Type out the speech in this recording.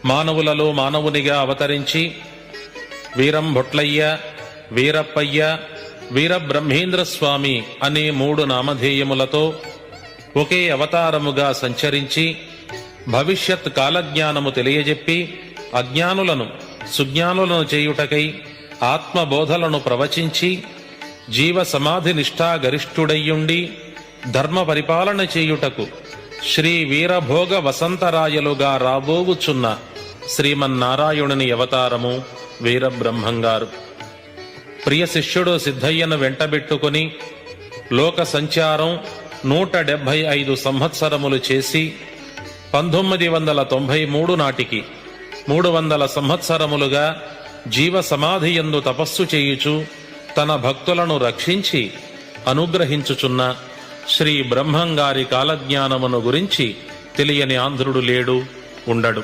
మానవులలో మానవునిగా అవతరించి వీరం భొట్లయ్య, వీరప్పయ్య, వీరబ్రహ్మేంద్రస్వామి అనే 3 నామధేయములతో ఒకే అవతారముగా సంచరించి భవిష్యత్ కాలజ్ఞానము తెలియజెప్పి అజ్ఞానులను సుజ్ఞానులను చేయుటకై ఆత్మబోధలను ప్రవచించి జీవ సమాధి నిష్ఠా గరిష్ఠుడయ్యుండి ధర్మ పరిపాలన చేయుటకు శ్రీ వీరభోగ వసంతరాయలుగా రాబోవుచున్న శ్రీమన్నారాయణుని అవతారము వీరబ్రహ్మంగారు. ప్రియ శిష్యుడు సిద్ధయ్యను వెంటబెట్టుకుని లోక సంచారం 175 సంవత్సరములు చేసి 1993 నాటికి 300 సంవత్సరములుగా జీవ సమాధియందు తపస్సు చేయుచు తన భక్తులను రక్షించి అనుగ్రహించుచున్న శ్రీ బ్రహ్మంగారి కాలజ్ఞానమును గురించి తెలియని ఆంధ్రుడు లేడు, ఉండడు.